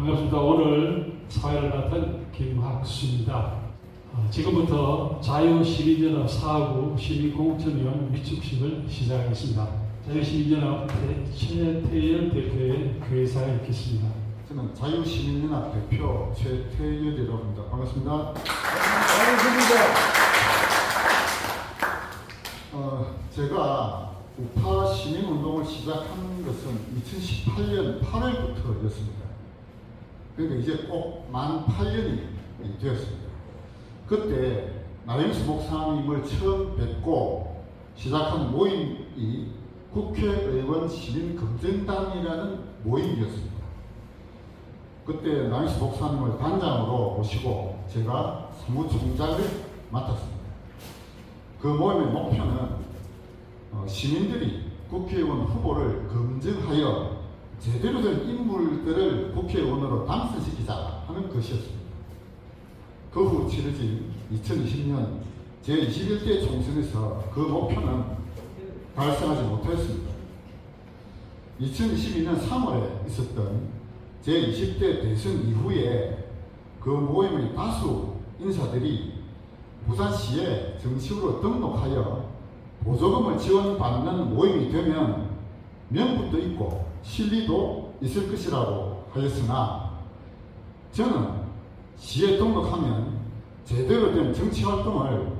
반갑습니다. 오늘 사회를 맡은 김학수입니다. 지금부터 자유시민연합 사구 시민공천위원 위촉식을 시작하겠습니다. 자유시민연합 최태열 대표의 교회사에 있겠습니다. 저는 자유시민연합 대표 최태열이라고 합니다. 반갑습니다. 제가 우파 시민운동을 시작한 것은 2018년 8월부터였습니다. 그러니까 이제 꼭 만 8년이 되었습니다. 그때 나영수 목사님을 처음 뵙고 시작한 모임이 국회의원 시민검증단이라는 모임이었습니다. 그때 나영수 목사님을 단장으로 모시고 제가 사무총장을 맡았습니다. 그 모임의 목표는 시민들이 국회의원 후보를 검증하여 제대로 된 인물들을 국회의원으로 당선시키자 하는 것이었습니다. 그 후 치러진 2020년 제21대 총선에서 그 목표는 달성하지 못했습니다. 2022년 3월에 있었던 제20대 대선 이후에 그 모임의 다수 인사들이 부산시에 정식으로 등록하여 보조금을 지원받는 모임이 되면 명분도 있고 실리도 있을 것이라고 하였으나 저는 시에 등록하면 제대로 된 정치활동을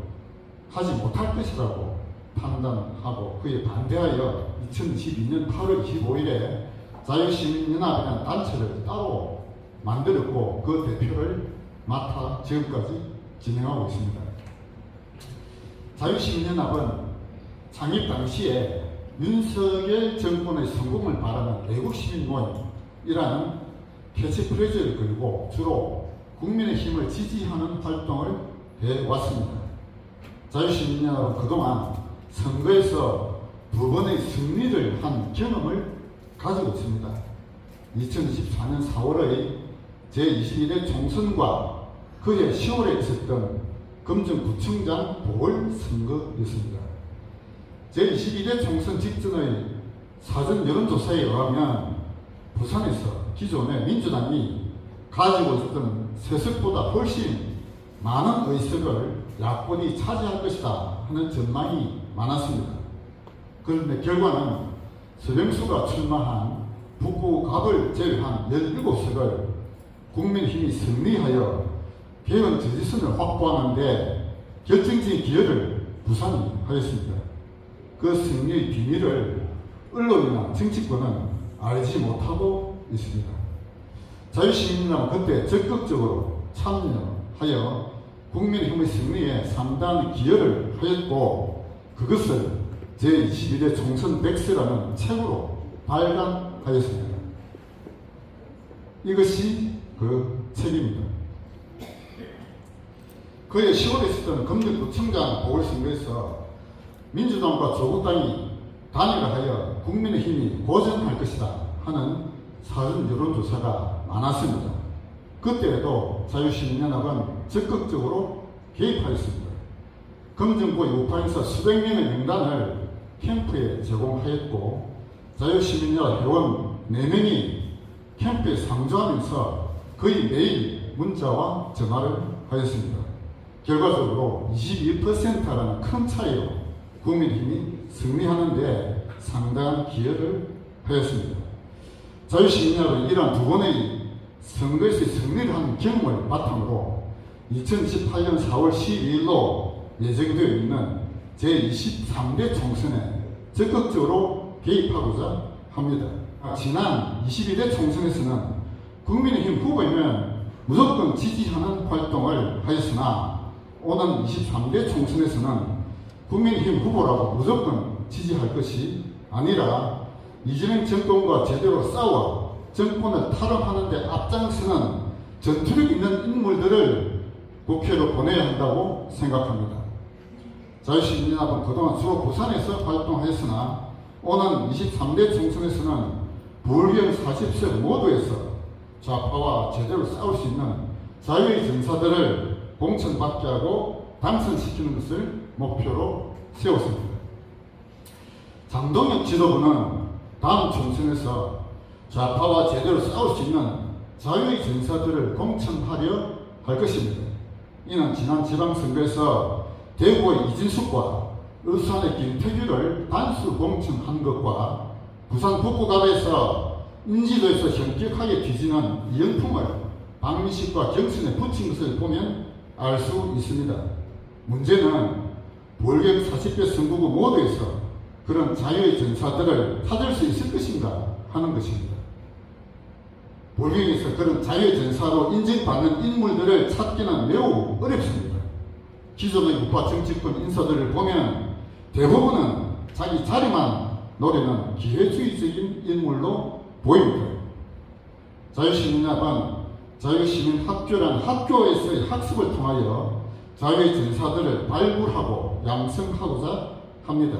하지 못할 것이라고 판단하고 그에 반대하여 2022년 8월 25일에 자유시민연합이라는 단체를 따로 만들었고 그 대표를 맡아 지금까지 진행하고 있습니다. 자유시민연합은 창립 당시에 윤석열 정권의 성공을 바라는 애국시민 모임이라는 캐치프레이즈를 걸고 주로 국민의힘을 지지하는 활동을 해왔습니다. 자유시민연합은 그동안 선거에서 두 번의 승리를 한 경험을 가지고 있습니다. 2024년 4월의 제21대 총선과 그해 10월에 있었던 금정구청장 보궐선거였습니다. 제22대 총선 직전의 사전 여론조사에 의하면 부산에서 기존의 민주당이 가지고 있었던 세석보다 훨씬 많은 의석을 야권이 차지할 것이다 하는 전망이 많았습니다. 그런데 결과는 서병수가 출마한 북구갑을 제외한 17석을 국민힘이 승리하여 개헌 지지선을 확보하는 데 결정적인 기여를 부산이 하였습니다. 그 승리의 비밀을 언론이나 정치권은 알지 못하고 있습니다. 자유시민연합은 그때 적극적으로 참여하여 국민의힘의 승리에 상당한 기여를 하였고 그것을 제21대 총선 백서라는 책으로 발간하였습니다. 이것이 그 책입니다. 그해 10월에 있었던 금정구청장 보궐선거에서 민주당과 조국당이 단일화하여 국민의힘이 고전할 것이다 하는 사전 여론조사가 많았습니다. 그때에도 자유시민연합은 적극적으로 개입하였습니다. 금정구의 우파인사 수백 명의 명단을 캠프에 제공하였고 자유시민연합 회원 4명이 캠프에 상주하면서 거의 매일 문자와 전화를 하였습니다. 결과적으로 22%라는 큰 차이로 국민힘이 승리하는 데 상당한 기여를 하였습니다. 자유시민연합은 이러한 두 번의 선거에서 승리를 한 경험을 바탕으로 2018년 4월 12일로 예정되어 있는 제23대 총선에 적극적으로 개입하고자 합니다. 지난 22대 총선에서는 국민의힘 후보이면 무조건 지지하는 활동을 하였으나 오는 23대 총선에서는 국민의힘 후보라고 무조건 지지할 것이 아니라 이재명 정권과 제대로 싸워 정권을 탈환하는 데 앞장서는 전투력 있는 인물들을 국회로 보내야 한다고 생각합니다. 자유시민연합은 그동안 주로 부산에서 활동하였으나 오는 23대 총선에서는 불경 40석 모두에서 좌파와 제대로 싸울 수 있는 자유의 전사들을 공천받게 하고 당선시키는 것을 목표로 세웠습니다. 장동혁 지도부는 다음 총선에서 좌파와 제대로 싸울 수 있는 자유의 전사들을 공천하려 할 것입니다. 이는 지난 지방선거에서 대구의 이진숙과 울산의 김태규를 단수 공천한 것과 부산 북구갑에서 인지도에서 현격하게 뒤지는 이영품을 박민식과 경선에 붙인 것을 보면 알 수 있습니다. 문제는 볼경 40개 선거구 모두에서 그런 자유의 전사들을 찾을 수 있을 것인가 하는 것입니다. 볼경에서 그런 자유의 전사로 인정받는 인물들을 찾기는 매우 어렵습니다. 기존의 우파 정치권 인사들을 보면 대부분은 자기 자리만 노리는 기회주의적인 인물로 보입니다. 자유시민연합은 자유시민학교란 학교에서의 학습을 통하여 자유의 전사들을 발굴하고 양성하고자 합니다.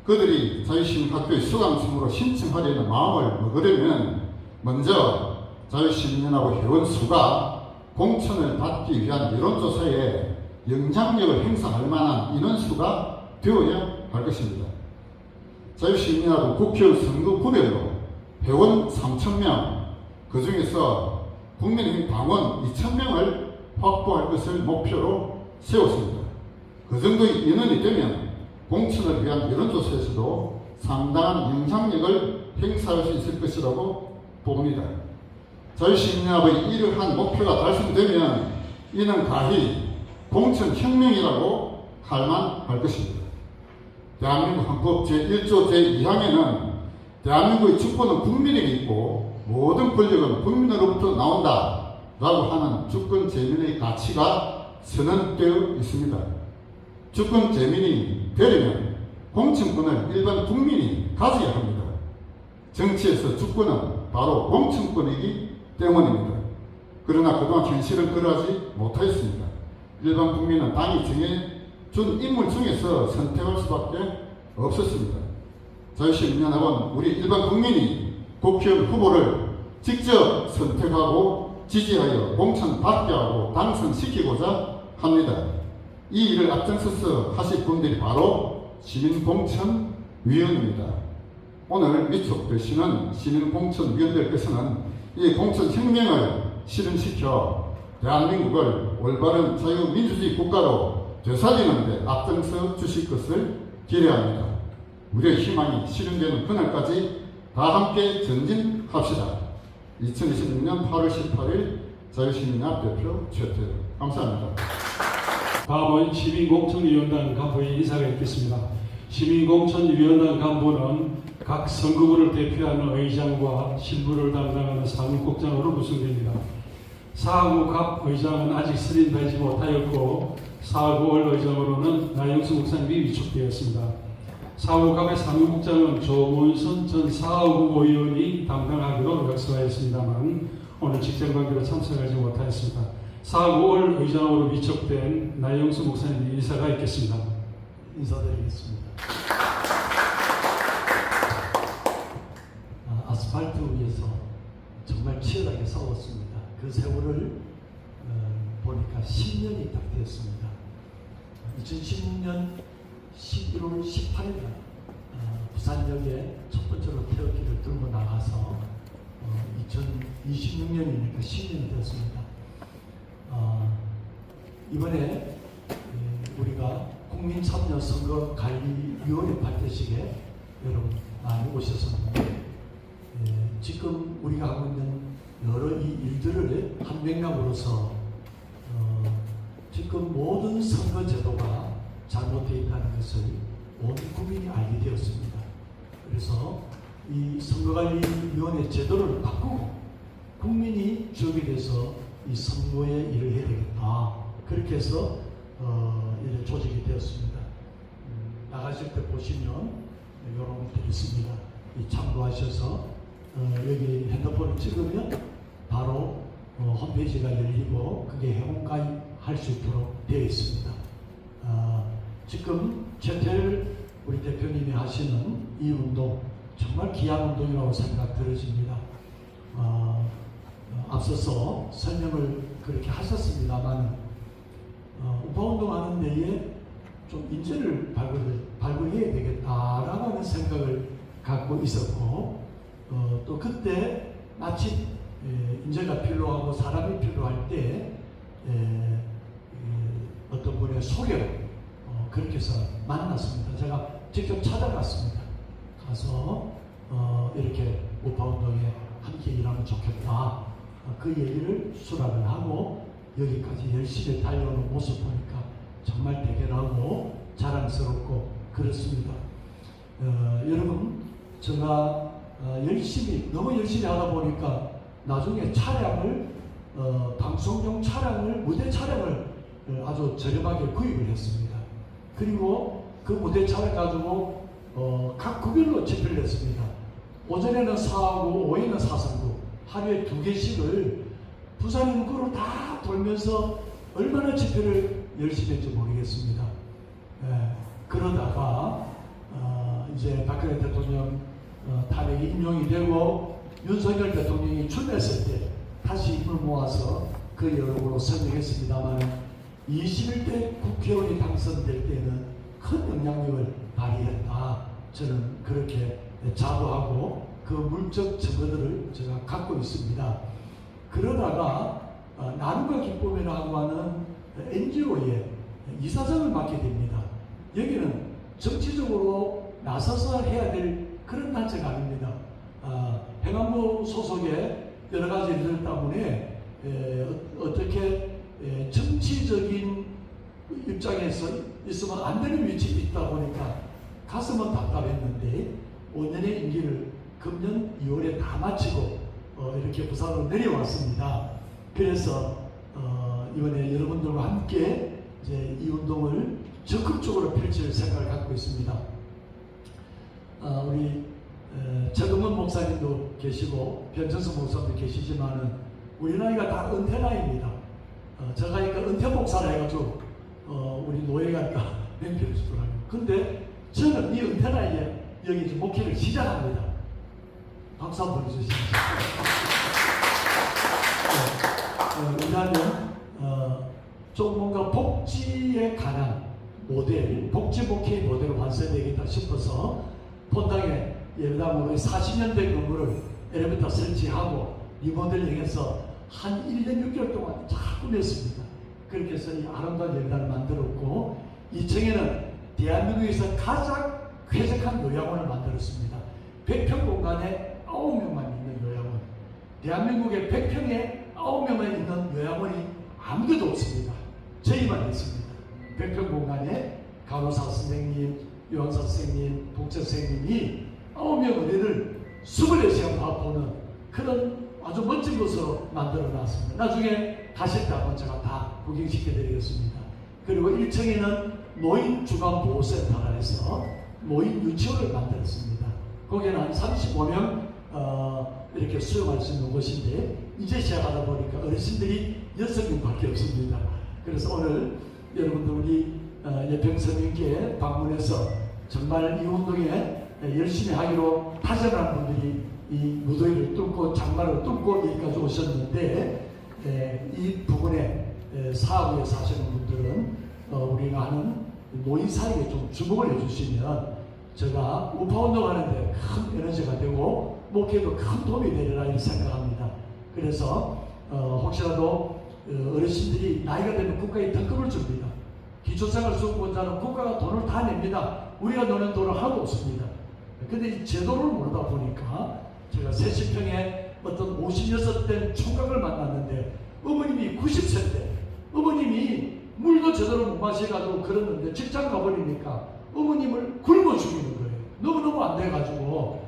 그들이 자유시민학교의 수강생으로 신청하려는 마음을 먹으려면 먼저 자유시민연합의 회원 수가 공천을 받기 위한 여론조사에 영향력을 행사할 만한 인원수가 되어야 할 것입니다. 자유시민연합은 국회의원 선거구별로 회원 3,000명, 그 중에서 국민의힘 당원 2,000명을 확보할 것을 목표로 세웠습니다. 그 정도의 인원이 되면 공천을 위한 여론조사에서도 상당한 영향력을 행사할 수 있을 것이라고 봅니다. 자유시민연합의 이러한 목표가 달성되면 이는 가히 공천혁명이라고 할 만할 것입니다. 대한민국 헌법 제1조 제2항에는 대한민국의 주권은 국민에게 있고 모든 권력은 국민으로부터 나온다 라고 하는 주권 재민의 가치가 선언되어 있습니다. 주권 재민이 되려면 공천권을 일반 국민이 가져야 합니다. 정치에서 주권은 바로 공천권이기 때문입니다. 그러나 그동안 현실은 그러하지 못하였습니다. 일반 국민은 당이 정해준 인물 중에서 선택할 수밖에 없었습니다. 자유시민연합은 우리 일반 국민이 국회의원 후보를 직접 선택하고 지지하여 공천받게 하고 당선시키고자 합니다. 이 일을 앞장서서 하실 분들이 바로 시민공천위원입니다. 오늘 위촉되시는 시민공천위원들께서는 이 공천혁명을 실현시켜 대한민국을 올바른 자유민주주의 국가로 되살리는 데 앞장서 주실 것을 기대합니다. 우리의 희망이 실현되는 그날까지 다 함께 전진합시다. 2026년 8월 18일 자유시민연합 대표 최태우. 감사합니다. 다음은 시민공천위원단 간부의 인사가 있겠습니다. 시민공천위원단 간부는 각 선거구를 대표하는 의장과 실무를 담당하는 사무국장으로 구성됩니다. 사하구 갑 의장은 아직 선임되지 못하였고 사하구 을 의장으로는 나영수 목사님이 위촉되었습니다. 사하구 갑의 사무국장은 조문선 전 사하구 의원이 담당하기로 약속하였습니다만 오늘 직전관계로 참석하지 못하였습니다. 사하구 을 의장으로 위촉된 나영수 목사님 인사가 있겠습니다. 인사드리겠습니다. 아스팔트 위에서 정말 치열하게 싸웠습니다. 그 세월을 보니까 10년이 딱 되었습니다. 2016년 11월 18일 날 부산역에 첫 번째로 태극기를 들고 나가서 2026년이니까 10년이 되었습니다. 이번에 우리가 국민참여선거관리위원회 발표식에 여러분 많이 오셨었는데 지금 우리가 하고 있는 여러 이 일들을 한 맥락으로서 지금 모든 선거제도가 잘못되어 있다는 것을 온 국민이 알게 되었습니다. 그래서 이 선거관리위원회 제도를 바꾸고 국민이 주역이 돼서 이 선거에 일을 해야 되겠다. 그렇게 해서 이제 조직이 되었습니다. 나가실 때 보시면 요런 것들이 있습니다. 참고하셔서 여기 핸드폰을 찍으면 바로 홈페이지가 열리고 그게 회원가입할 수 있도록 되어 있습니다. 지금 최태일 우리 대표님이 하시는 이 운동 정말 귀한 운동이라고 생각 들어집니다. 앞서서 설명을 그렇게 하셨습니다만 우파운동 하는 데에 좀 인재를 발굴해야 되겠다라는 생각을 갖고 있었고 또 그때 마침 인재가 필요하고 사람이 필요할 때 어떤 분의 소개로 그렇게 해서 만났습니다. 제가 직접 찾아갔습니다. 가서 이렇게 우파운동에 함께 일하면 좋겠다. 그 얘기를 수락을 하고 여기까지 열심히 달려오는 모습 보니까 정말 대견하고 자랑스럽고 그렇습니다. 여러분, 제가 너무 열심히 하다 보니까 나중에 차량을 방송용 차량을, 무대 차량을 아주 저렴하게 구입을 했습니다. 그리고 그 무대 차를 가지고 각 구별로 집회를 했습니다. 오전에는 4하고 오후에는 439 하루에 2개씩을 부산 인구로 다 돌면서 얼마나 집회를 열심히 했는지 모르겠습니다. 그러다가 이제 박근혜 대통령 탄핵이 인용이 되고 윤석열 대통령이 출마했을 때 다시 힘을 모아서 그 여론으로 선정했습니다만 21대 국회의원이 당선될 때는 큰 영향력을 발휘했다. 저는 그렇게 자부하고 그 물적 증거들을 제가 갖고 있습니다. 그러다가 나눔과 기쁨이라고 하는 NGO의 이사장을 맡게 됩니다. 여기는 정치적으로 나서서 해야 될 그런 단체가 아닙니다. 행안부 소속의 여러 가지 일들 때문에 어떻게 정치적인 입장에서 있으면 안 되는 위치에 있다 보니까 가슴은 답답했는데 5년의 임기를 금년 2월에 다 마치고 이렇게 부산으로 내려왔습니다. 그래서 이번에 여러분들과 함께 이제 이 운동을 적극적으로 펼칠 생각을 갖고 있습니다. 우리 최동원 목사님도 계시고 변정수 목사님도 계시지만은 우리 나이가 다 은퇴 나이입니다. 제가 은퇴 목사라 해가지고 우리 노예가니까 맹피를 주더라고요. 근데 저는 이 은퇴 나이에 여기 이제 목회를 시작합니다. 박수 한번 해주시죠. 왜냐하면 좀 뭔가 복지에 관한 모델, 복지 목회의 모델을 완성되겠다 싶어서 본당에 예배당으로 40년 된 건물을 엘리베이터 설치하고 리모델링해서 한 1년 6개월 동안 잘 꾸몄습니다. 그렇게 해서 이 아름다운 예배당을 만들었고 2층에는 대한민국에서 가장 쾌적한 요양원을 만들었습니다. 100평 공간에 9명만 있는 요양원. 대한민국의 100평에 9명만 있는 요양원이 아무데도 없습니다. 저희만 있습니다. 100평 공간에 간호사 선생님, 요양사 선생님, 복지 선생님이 9명 의뢰를 24시간 보는 그런 아주 멋진 곳으로 만들어 놨습니다. 나중에 가실 때 한번 제가 다 구경시켜 드리겠습니다. 그리고 1층에는 노인 주간보호센터라 해서 노인 유치원을 만들었습니다. 거기는 한 35명 이렇게 수용할 수 있는 곳인데 이제 시작하다 보니까 어르신들이 6명밖에 없습니다. 그래서 오늘 여러분들 우리 예평서민께 방문해서 정말 이 운동에 열심히 하기로 다짐한 분들이 이 무더위를 뚫고 장마를 뚫고 여기까지 오셨는데 이 부분에 사업에 사시는 분들은 우리가 하는 노인사에게 좀 주목을 해주시면 제가 우파운동 하는데 큰 에너지가 되고 목회도 큰 도움이 되리라 이렇게 생각합니다. 그래서 혹시라도 어르신들이 나이가 되면 국가에 등급을 줍니다. 기초생활수급자는 국가가 돈을 다 냅니다. 우리가 노는 돈은 하나도 없습니다. 근데 이 제도를 모르다 보니까 제가 세시평에 어떤 56된 총각을 만났는데 어머님이 90세인데 어머님이 물도 제대로 못 마셔가지고 그러는데 직장 가버리니까 어머님을 굶어 죽이는 거예요. 너무너무 안 돼가지고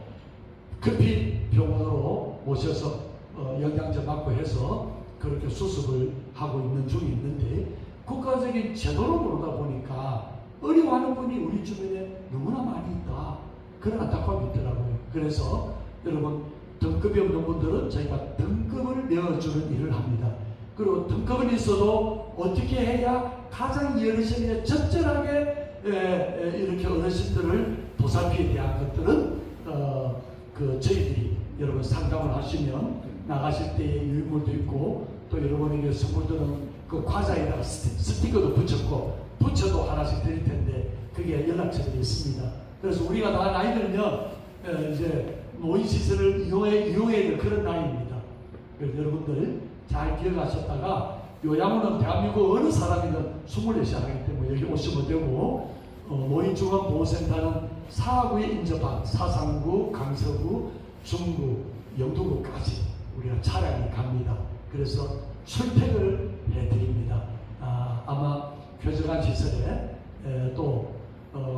급히 병원으로 모셔서 영양제 맞고 해서 그렇게 수습을 하고 있는 중이 있는데 국가적인 제도를 모르다 보니까 어려워하는 분이 우리 주변에 너무나 많이 있다. 그런 안타까움이 있더라고요. 그래서 여러분 등급이 없는 분들은 저희가 등급을 메워주는 일을 합니다. 그리고 등급은 있어도 어떻게 해야 가장 이 어르신에게 적절하게 이렇게 어르신들을 보살피에 대한 것들은 저희들이 여러분 상담을 하시면 나가실 때의 유물도 있고 또 여러분에게 선물들은 그 과자에다가 스티커도 붙여도 하나씩 드릴 텐데 그게 연락처들이 있습니다. 그래서 우리가 다 나이 들면 이제 노인시설을 이용해야 될 그런 나이입니다. 그래서 여러분들 잘 기억하셨다가 요양원은 대한민국 어느 사람이든 24시간 하기 때문에 여기 오시면 되고 노인중앙보호센터는 사구에 인접한 사상구, 강서구, 중구, 영도구까지 우리가 차량이 갑니다. 그래서 출퇴근을 해드립니다. 아마 쾌적한 시설에 또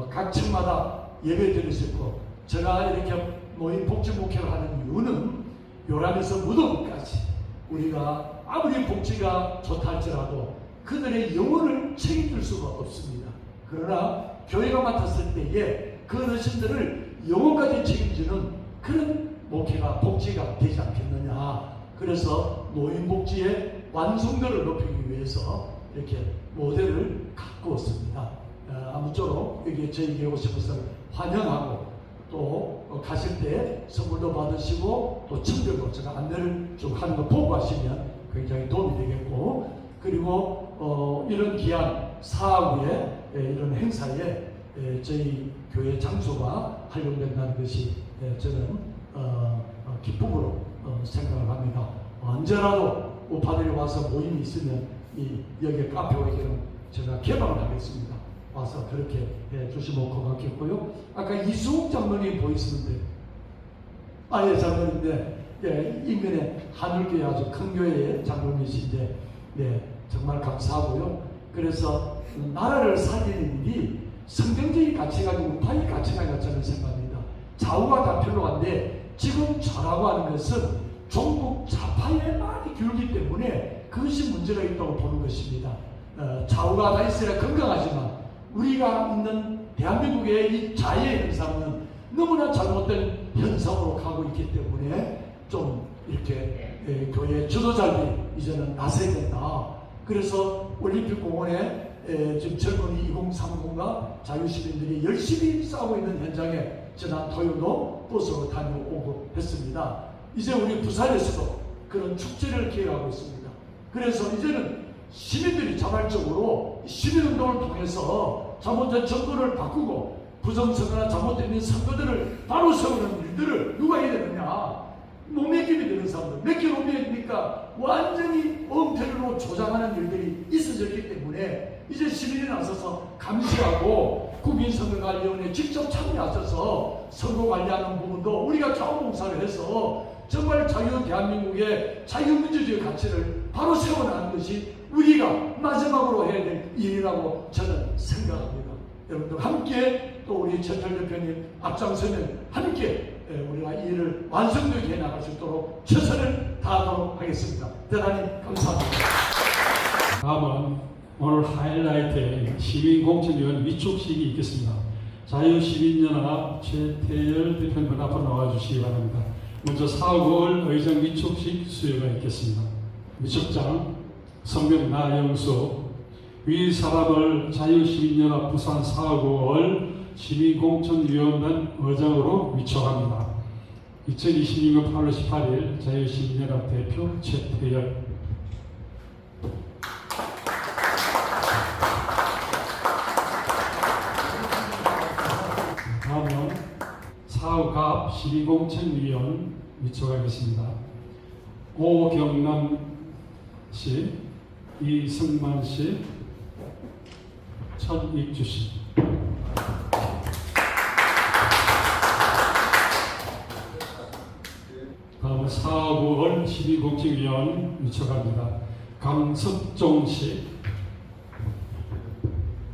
각 층마다 예배 드릴 수 있고, 제가 이렇게 노인 복지 목회를 하는 이유는 요람에서 무덤까지 우리가 아무리 복지가 좋다 할지라도 그들의 영혼을 책임질 수가 없습니다. 그러나 교회가 맡았을 때에 그 어르신들을 영혼까지 책임지는 그런 목회가 복지가 되지 않겠느냐. 그래서 노인복지의 완성도를 높이기 위해서 이렇게 모델을 갖고 왔습니다. 아무쪼록 여기 저희에게 오신 것을 환영하고, 또 가실 때 선물도 받으시고 또 친절도 제가 안내를 좀 하는 거 보고 하시면 굉장히 도움이 되겠고, 그리고 이런 귀한 사후에 이런 행사에 저희 교회 장소가 활용된다는 것이 저는 기쁨으로 생각을 합니다. 언제라도 우파들이 와서 모임이 있으면 여기 카페 오기는 제가 개방을 하겠습니다. 와서 그렇게 해주시면 고맙겠고요. 아까 이수옥 장로님 보이시는데, 예, 장로인데, 인근에 하늘교회 아주 큰 교회의 장로님이신데, 정말 감사하고요. 그래서 나라를 살리는 일이 성경적인 가치가 아니고 우파의 가치가 저는 생각합니다. 좌우가 다 필요한데 지금 좌라고 하는 것은 종북 좌파에 많이 기울기 때문에 그것이 문제가 있다고 보는 것입니다. 좌우가 다 있어야 건강하지만 우리가 있는 대한민국의 이 자유의 현상은 너무나 잘못된 현상으로 가고 있기 때문에 좀 이렇게 교회 지도자들이 이제는 나서야 된다. 그래서 올림픽공원에 지금 젊은이 2030과 자유시민들이 열심히 싸우고 있는 현장에 지난 토요일도 버스로 다녀오고 했습니다. 이제 우리 부산에서도 그런 축제를 기획하고 있습니다. 그래서 이제는 시민들이 자발적으로 시민운동을 통해서 잘못된 정권을 바꾸고 부정선거나 잘못된 선거들을 바로 세우는 일들을 누가 해야 되느냐. 목매김이 되는 사람들, 몇 개 목매입니까? 완전히 엉터리로 조장하는 일들이 있어졌기 때문에 이제 시민이 나서서 감시하고 국민선거관리위원회에 직접 참여하셔서 선거 관리하는 부분도 우리가 자원봉사를 해서 정말 대한민국의 자유민주주의 가치를 바로 세워나가는 것이 우리가 마지막으로 해야 될 일이라고 저는 생각합니다. 여러분들 함께 또 우리 전철 대표님 앞장서면 함께 우리가 이 일을 완성되게 해나갈 수 있도록 최선을 다하도록 하겠습니다. 대단히 감사합니다. 다음은 오늘 하이라이트에 시민공천위원 위촉식이 있겠습니다. 자유시민연합 최태열 대표님 앞으로 나와주시기 바랍니다. 먼저 사구월 의정 위촉식 수여가 있겠습니다. 위촉장 성명 나영수, 위 사람을 자유시민연합 부산 사구월 시민공천위원단 의장으로 위촉합니다. 2022년 8월 18일 자유시민연합 대표 최태열. 다음은 사후갑 시민공천위원 위촉하겠습니다. 오경남 씨, 이승만 씨, 천익주 씨. 다음은 사구월 시민공천위원 위촉합니다. 강석종 씨,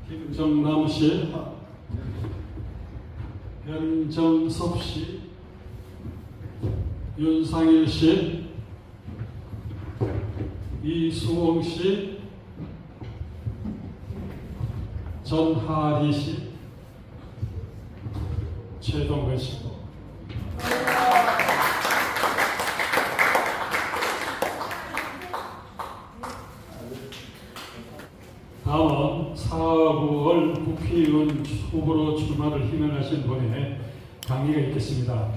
김정남 씨, 변정섭 씨, 윤상일 씨, 이수홍 씨, 전하리 씨, 최동근 씨. 다음은 사구월 국회의원 후보로 출마를 희망하신 분의 강의가 있겠습니다.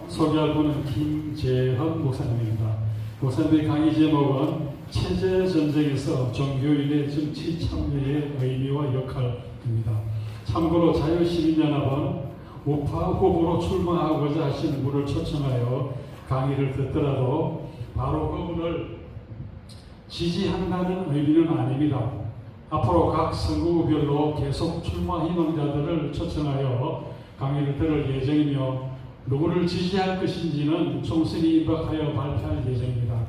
소개할 분은 김재헌 목사님입니다. 목사님의 강의 제목은 체제전쟁에서 종교인의 정치 참여의 의미와 역할입니다. 참고로 자유시민연합은 우파 후보로 출마하고자 하시는 분을 초청하여 강의를 듣더라도 바로 그분을 지지한다는 의미는 아닙니다. 앞으로 각 선거구별로 계속 출마 희망자들을 초청하여 강의를 들을 예정이며 누구를 지지할 것인지는 총선이 임박하여 발표할 예정입니다.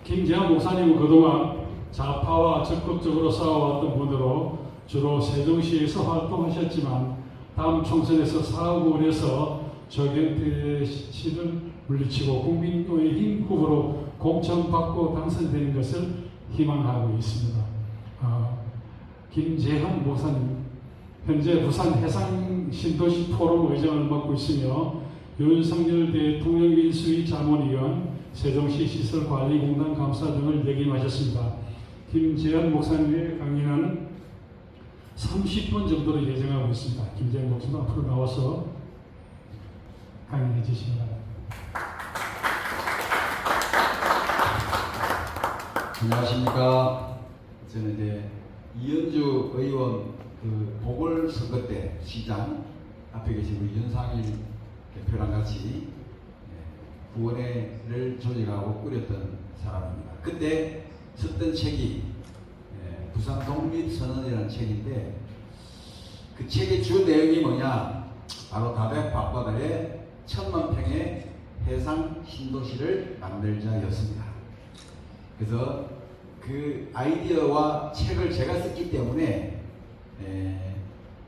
김재환 목사님은 그동안 좌파와 적극적으로 싸워왔던 분으로 주로 세종시에서 활동하셨지만 다음 총선에서 사후보에서 조경태 씨를 물리치고 국민의힘 후보로 공천받고 당선되는 것을 희망하고 있습니다. 김재환 목사님, 현재 부산 해상신도시 포럼 의장을 맡고 있으며 윤석열 대통령 인수위 자문위원, 세종시 시설관리공단 감사 등을 역임하셨습니다. 김재환 목사님의 강의는 30분 정도로 예정하고 있습니다. 김재환 목사님 앞으로 나와서 강의해 주시기 바랍니다. 안녕하십니까. 저는 이제 이현주 의원 보궐선거 때 시장 앞에 계신 우리 윤상일 대표랑 같이 구원회를 조직하고 꾸렸던 사람입니다. 그때 썼던 책이 부산 독립선언이라는 책인데 그 책의 주 내용이 뭐냐? 바로 다백 밤바다에 1000만 평의 해상 신도시를 만들자였습니다. 그래서 그 아이디어와 책을 제가 썼기 때문에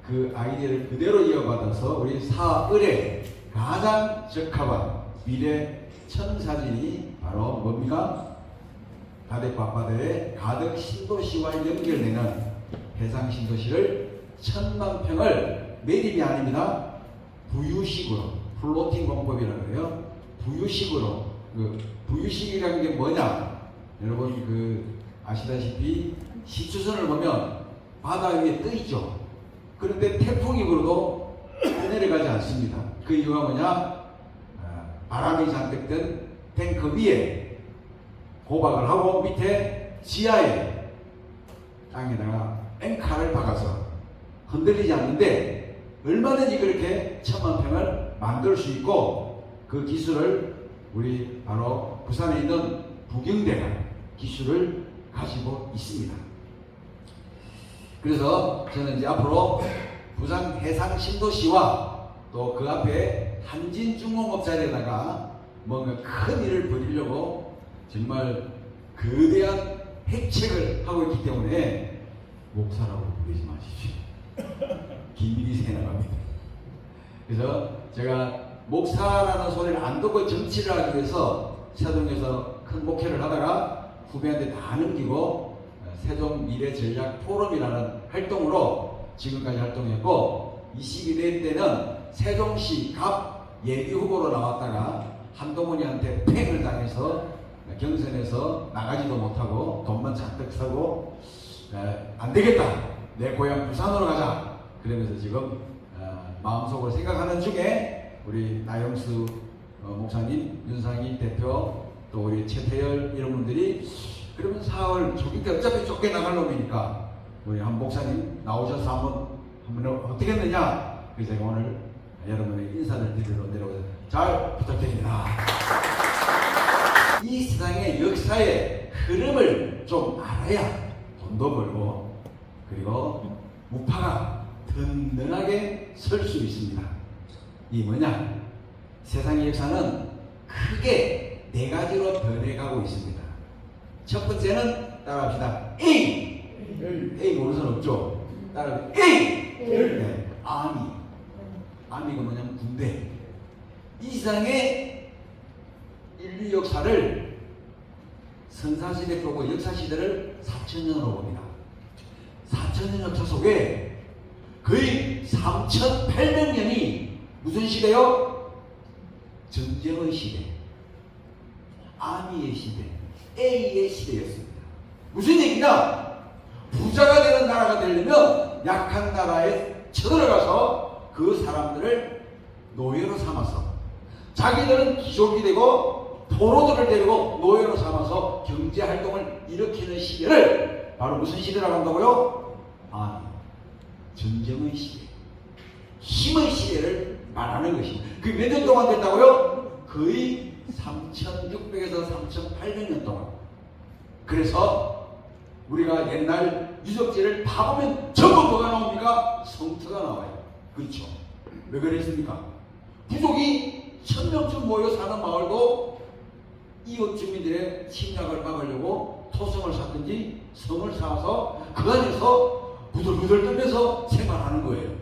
그 아이디어를 그대로 이어받아서 우리 사을에 가장 적합한 미래 천사진이 바로 뭡니까? 다백 밤바다에 가득 신도시와 연결되는 해상 신도시를 1000만 평을 매립이 아닙니다. 부유식으로, 플로팅 공법이라고 해요. 부유식으로. 부유식이라는 게 뭐냐? 여러분 아시다시피 시추선을 보면 바다 위에 떠 있죠. 그런데 태풍이 불어도 떠내려가지 않습니다. 그 이유가 뭐냐? 바람이 잔뜩 든 탱크 위에 고박을 하고 밑에 지하에 땅에다가 앵카를 박아서 흔들리지 않는데 얼마든지 그렇게 1000만 평을 만들 수 있고 그 기술을 우리 바로 부산에 있는 부경대가 기술을 가지고 있습니다. 그래서 저는 이제 앞으로 부산 해상 신도시와 또 그 앞에 한진중공업자리에다가 뭔가 큰 일을 벌이려고 정말 거대한 핵책을 하고 있기 때문에 목사라고 부르지 마십시오. 기밀이 새나갑니다. 그래서 제가 목사라는 소리를 안 듣고 정치를 하기 위해서 세종에서 큰 목회를 하다가 후배한테 다 넘기고 세종 미래 전략 포럼이라는 활동으로 지금까지 활동했고 22대 때는 세종시 갑 예비 후보로 나왔다가 한동훈이한테 팽을 당해서 경선에서 나가지도 못하고 돈만 잔뜩 쓰고 안 되겠다, 내 고향 부산으로 가자 그러면서 지금 마음속으로 생각하는 중에 우리 나영수 목사님, 윤상희 대표, 또 우리 최태열 이런 분들이 그러면 4월 초기 때 어차피 쫓겨나갈 놈이니까 우리 한 목사님 나오셔서 한번 어떻게 했느냐. 그래서 제가 오늘 여러분의 인사를 드리러 내려오서 잘 부탁드립니다. 이 세상의 역사의 흐름을 좀 알아야 돈도 벌고 그리고 무파가 든든하게 설 수 있습니다. 이 뭐냐? 세상의 역사는 크게 4가지로 변해가고 있습니다. 첫 번째는 따라합시다. A 모르는 사람 없죠? 따라합시다. A 네. 아미가 뭐냐면 군대. 이 세상의 인류 역사를 선사시대 보고 역사시대를 4000년으로 봅니다. 4000년 역사 속에 거의 3800년이 무슨 시대요? 전쟁의 시대, 아미의 시대, A의 시대였습니다. 무슨 얘기냐? 부자가 되는 나라가 되려면 약한 나라에 쳐들어가서 그 사람들을 노예로 삼아서 자기들은 귀족이 되고 포로들을 데리고 노예로 삼아서 경제활동을 일으키는 시대를 바로 무슨 시대라고 한다고요? 전쟁의 시대, 힘의 시대를 말하는 것입니다. 그게 몇 년 동안 됐다고요? 거의 3600에서 3800년 동안. 그래서 우리가 옛날 유적지를 다 보면 전부 뭐가 나옵니까? 성터가 나와요. 그렇죠? 왜 그랬습니까? 부족이 1000명쯤 모여 사는 마을도 이웃 주민들의 침략을 막으려고 토성을 샀든지 성을 쌓아서 그 안에서 부들부들 떨면서 생활하는 거예요.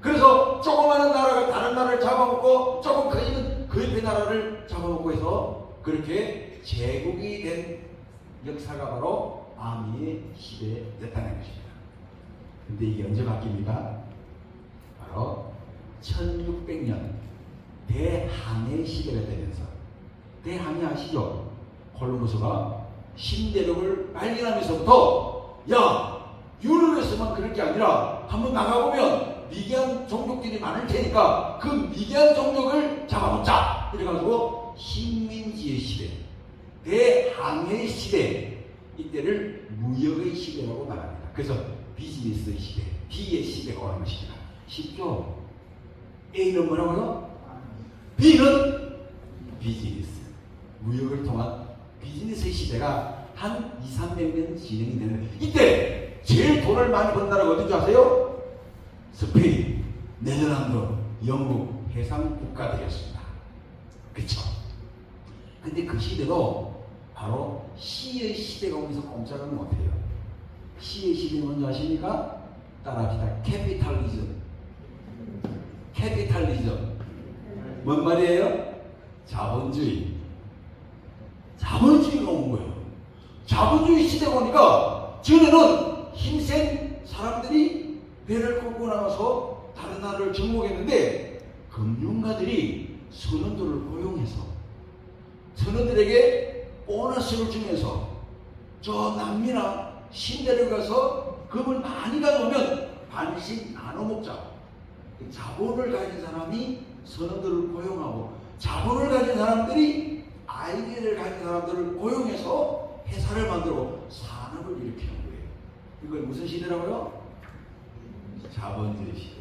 그래서 조그마한 나라가 다른 나라를 잡아먹고 조금 커지면 그 옆에 나라를 잡아먹고 해서 그렇게 제국이 된 역사가 바로 아미의 시대였다는 것입니다. 근데 이게 언제 바뀝니까? 바로 1600년 대항해 시대가 되면서, 대항해 아시죠? 콜럼버스가 신대륙을 발견하면서부터 야, 유럽에서만 그럴 게 아니라 한번 나가보면 미개한 종족들이 많을 테니까 그 미개한 종족을 잡아먹자. 이래가지고 식민지의 시대, 대항해 시대, 이때를 무역의 시대라고 말합니다. 그래서 비즈니스의 시대, B의 시대가 오는 것입니다. 쉽죠? A는 뭐라고요? B는 비즈니스, 무역을 통한 비즈니스의 시대가 한 2, 300년 진행이 되는, 이때 제일 돈을 많이 번 나라가 어딘지 아세요? 스페인, 네덜란드, 영국 해상 국가들이었습니다. 그쵸? 근데 그 시대도 바로 C의 시대가 오면서 꼼짝을 못해요. C의 시대는 뭔지 아십니까? 따라합시다. 캐피탈리즘. 캐피탈리즘. 뭔 말이에요? 자본주의. 자본주의가 온 거예요. 자본주의 시대가 오니까 전에는 힘센 사람들이 배를 꽂고 나가서 다른 나라를 정복했는데 금융가들이 선원들을 고용해서 선원들에게 보너스를 주면서 저 남미나 신대를 가서 금을 많이 가져오면 반씩 나눠 먹자. 자본을 가진 사람이 선원들을 고용하고 자본을 가진 사람들이 아이디어를 가진 사람들을 고용해서 회사를 만들고 산업을 일으키는 거예요. 이걸 무슨 시대라고요? 자본주의 시대.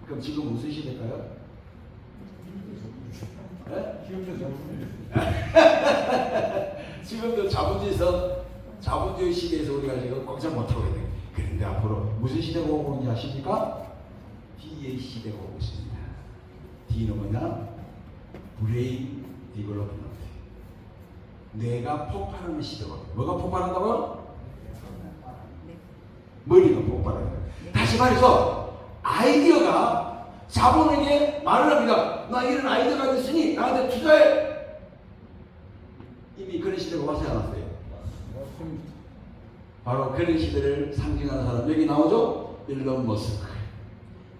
그럼 지금 무슨 시대일까요? 네? 지금도 자본주의 시대에서 우리가 지금 꽉잡 못하고 있는. 그런데 앞으로 무슨 시대가 오고 있는지 아십니까? D의 시대가 오고 있습니다. D는 뭐냐? 브레인 디벨롭먼트. 뇌가 폭발하는 시대가. 뭐가 폭발한다고요? 머리가 폭발하는 거예요. 다시 말해서 아이디어가 자본에게 말을 합니다. 나 이런 아이디어가 있으니 나한테 투자해. 이미 그런 시대가 와서 안 왔어요. 바로 그런 시대를 상징하는 사람 여기 나오죠? 일론 머스크,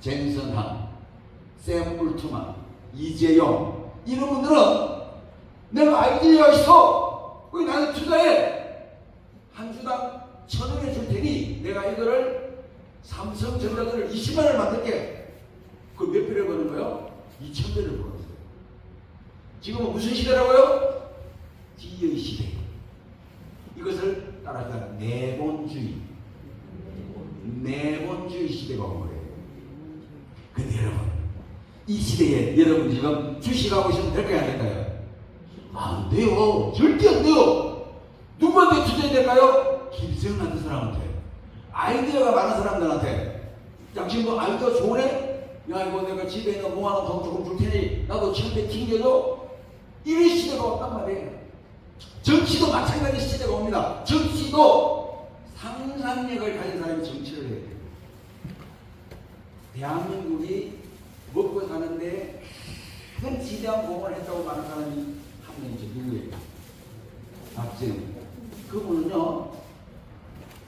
젠슨 한, 샘 울트만, 이재용, 이런 분들은 내가 아이디어가 있어. 왜 나한테 투자해? 한 주당 1,000원에 줄 테니 내가 이거를 삼성전자들을 20만을 만들게. 그 몇 배를 버는 거예요? 2,000배를 벌었어요. 지금은 무슨 시대라고요? D의 시대. 이것을 따라서 내본주의 시대가 온 거예요. 근데 여러분, 이 시대에 여러분 지금 주식하고 있으면 될까요? 안 될까요? 안 돼요. 절대 안 돼요. 누구한테 투자해야 될까요? 김세형 같은 사람한테, 아이디어가 많은 사람들한테. 야, 지금 너 아이디어 좋으네? 야, 이거 내가 집에 있는 5만원 더 조금 줄 테니 나도 1,000배 튕겨줘? 이런 시대가 왔단 말이에요. 정치도 마찬가지 시대가 옵니다. 정치도 상상력을 가진 사람이 정치를 해야 돼요. 대한민국이 먹고 사는데 큰 지대한 공헌을 했다고 말하는 사람이 한 명이죠. 누구예요? 박정희. 그분은요,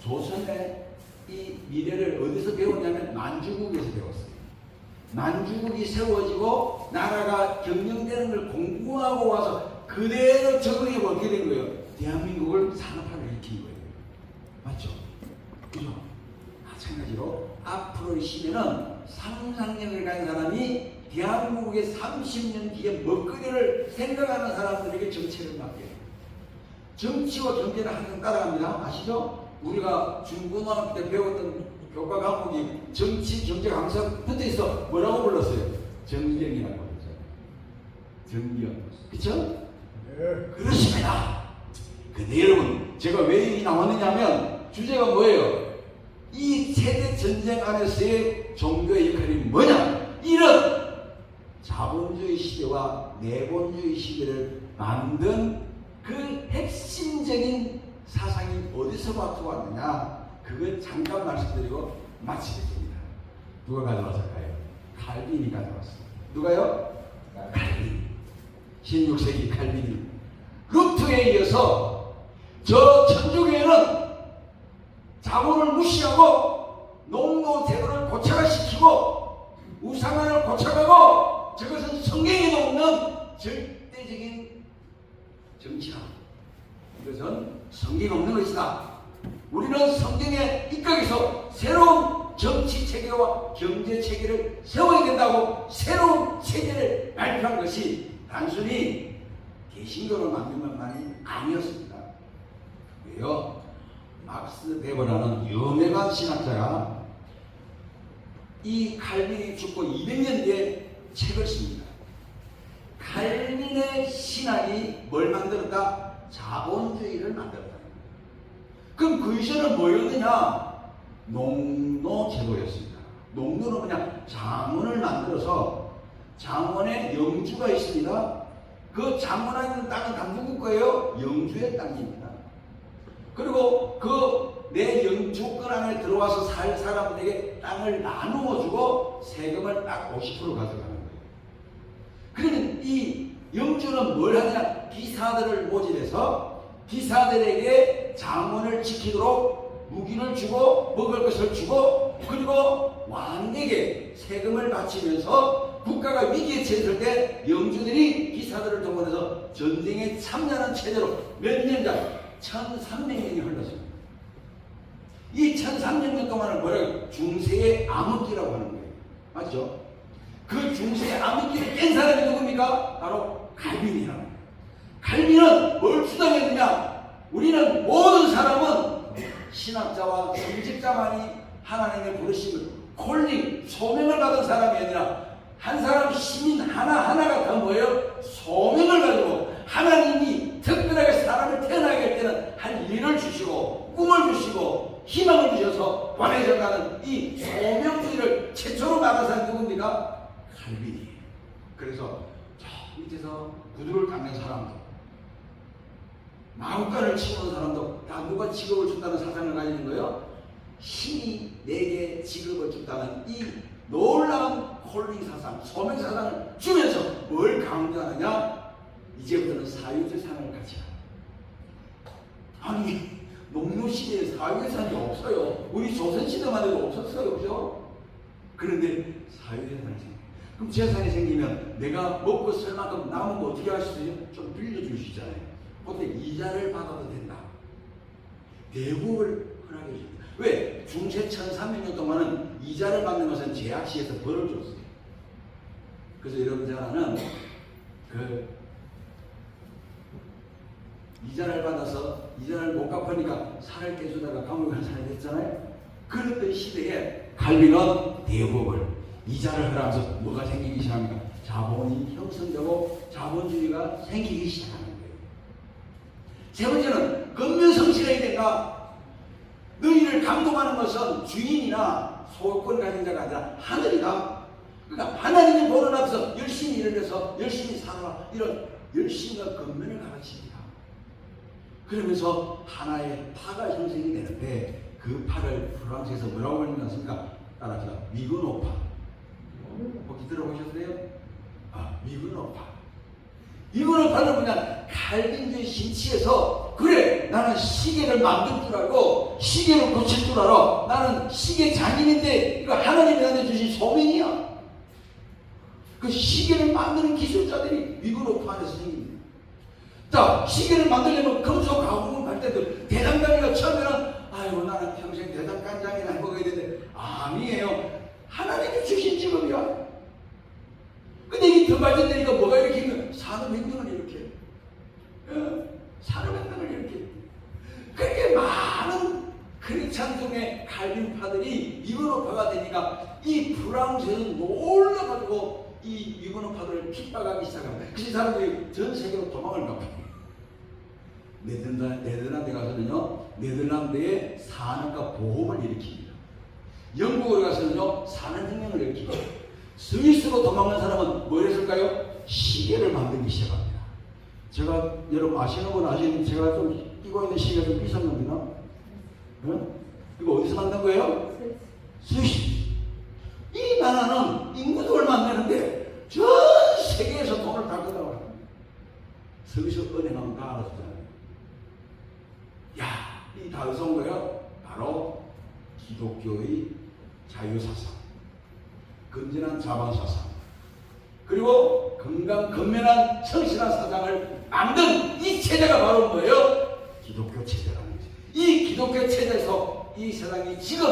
조선의 이 미래를 어디서 배웠냐면 난주국에서 배웠어요. 난주국이 세워지고 나라가 경영되는 걸 공부하고 와서 그대로 적응해서 어떻게 된 거예요? 대한민국을 산업화를 일으킨 거예요. 맞죠? 그죠? 마찬가지로 앞으로의 시대는 상상력을 가진 사람이 대한민국의 30년 뒤에 먹거리를 생각하는 사람들에게 정치를 맡겨요. 정치와 경제는 항상 따라갑니다. 아시죠? 우리가 중고등학교 때 배웠던 교과 과목이 정치, 경제가 항상 붙어 있어. 뭐라고 불렀어요? 정경이라고 그러죠. 정경. 그쵸? 그렇습니다. 근데 여러분, 제가 왜 나왔느냐 하면 주제가 뭐예요? 이 세대 전쟁 안에서의 종교의 역할이 뭐냐? 이런 자본주의 시대와 내본주의 시대를 만든 그 핵심적인 사상이 어디서 왔느냐? 그걸 잠깐 말씀드리고 마치겠습니다. 누가 가져왔을까요? 칼빈이 가져왔습니다. 누가요? 칼빈. 16세기 칼빈이. 루트에 이어서 저 천주교회는 자본을 무시하고 농노 제도를 고착화시키고 우상화를 고착하고 저것은 성경에도 없는 절대적인 정치다. 이것은 성경에 없는 것이다. 우리는 성경에 입각해서 새로운 정치 체계와 경제 체계를 세워야 된다고 새로운 체계를 발표한 것이 단순히 개신교를 만든 것만이 아니었습니다. 왜요? 막스 베버라는 유명한 신학자가 이 칼빈이 죽고 200년 뒤에 책을 씁니다. 칼빈의 신학이 뭘 만들었다? 자본주의를 만들었다. 그럼 그 이전은 뭐였느냐? 농노제도였습니다. 농노는 그냥 장원을 만들어서 장원에 영주가 있습니다. 그 장원에 있는 땅은 다 누구 거예요? 영주의 땅입니다. 그리고 그 내 영주권 안에 들어와서 살 사람들에게 땅을 나누어 주고 세금을 딱 50% 가져가는 거예요. 그러면 이 영주는 뭘 하느냐? 기사들을 모집해서 기사들에게 장원을 지키도록 무기를 주고 먹을 것을 주고 그리고 왕에게 세금을 바치면서 국가가 위기에 처했을 때 영주들이 기사들을 동원해서 전쟁에 참여하는 체제로 몇 년간 1300년이 흘렀습니다. 이 1300년 동안을 뭐라고 중세의 암흑기라고 하는 거예요. 맞죠? 그 중세의 암흑기를 깬 사람이 누굽니까? 바로 칼빈이라는 거예요. 칼빈은 뭘 주장했느냐? 우리는 모든 사람은 신학자와 성직자만이 하나님의 부르심을 콜링, 소명을 받은 사람이 아니라 한 사람 시민 하나하나가 다 뭐예요? 소명을 가지고 하나님이 특별하게 사람을 태어나게 할 때는 할 일을 주시고 꿈을 주시고 희망을 주셔서 보내져 가는 이 소명주의를 최초로 막은 사람이 누굽니까? 칼빈이에요. 그래서 저 밑에서 구두를 닦는 사람도 마음간을 치우는 사람도 다 누가 직업을 준다는 사상을 가지는 거예요? 신이 내게 직업을 준다는 이 놀라운 콜링 사상, 소명 사상을 주면서 뭘 강조하느냐? 이제부터는 사유재산을 가지라. 아니 농노시대에 사유재산이 없어요. 우리 조선시대만 해도 없었어요. 그죠? 그런데 사유재산이 생겨요. 그럼 재산이 생기면 내가 먹고 쓸 만큼 남은 거 어떻게 하시죠? 좀 빌려주시잖아요. 그때 이자를 받아도 된다. 대부를 허락해 줍니다. 왜? 중세 1300년 동안은 이자를 받는 것은 제약시에서 벌을 줬어요. 그래서 여러분 잘 아는 이자를 받아서 이자를 못 갚으니까 살을 깨주다가 감옥에 간 사람이 됐잖아요. 그랬던 시대에 칼빈은 대법을 이자를 허락하면서 뭐가 생기기 시작합니까? 자본이 형성되고 자본주의가 생기기 시작하는 거예요. 세 번째는 근면성실해야 된다. 너희를 감독하는 것은 주인이나 소유권 가진 자가 아니라 하늘이다. 그러니까 하나님이 보는 앞에서 열심히 일을 해서 열심히 살아라. 이런 열심과 근면을 가르칩니다. 그러면서 하나의 파가 형성이 되는데 그 파를 프랑스에서 뭐라고 불리는습니까? 따라합시다. 위그노파. 혹시 들어보셨어요? 위그노파. 위그노파는 그냥 칼빈주의 신치에서 그래 나는 시계를 만들 줄 알고 시계를 고칠 줄 알아. 나는 시계 장인인데 이거 하나님이 나한테 주신 소명이야. 그 시계를 만드는 기술자들이 위그노파 안에서 생깁니다. 자, 시계를 만들려면 금속 가공을 할 때도 대장장이가 처음에는 아이고 나는 평생 대장간장이나 해먹어야 되는데 아니에요. 하나님이 주신 직업이야. 근데 이게 더 발전되니까 뭐가 이렇게 있는 산업혁명을 이렇게 산업혁명을 이렇게 그렇게 많은 크리스찬종의 칼빈파들이 위그노파가 되니까 이 프랑스에서 놀라가지고 이 위그노파들을 핍박하기 시작합니다. 그래서 사람들이 전 세계로 도망을 갑니다. 네덜란드에 가서는요, 네덜란드의 산업과 보험을 일으킵니다. 영국에 가서는요, 산업혁명을 일으킵니다. 스위스로 도망간 사람은 뭘 했을까요? 시계를 만들기 시작합니다. 제가 여러분 아시는 분 아시는, 제가 좀 끼고 있는 시계가 좀 비싼 겁니다. 응? 이거 어디서 만든 거예요? 스위스. 이 나라는 인구도 얼마 안 되는데 전 세계에서 돈을 다 걷어가요. 스위스 은행하면 다 알아주잖아요. 야, 이 다 어디서 온 거예요? 바로 기독교의 자유사상, 건전한 자만사상, 그리고 건면한 성실한 사상을 만든 이 체제가 바로 뭐예요? 기독교 체제라는 거죠. 이 기독교 체제에서 이 세상이 지금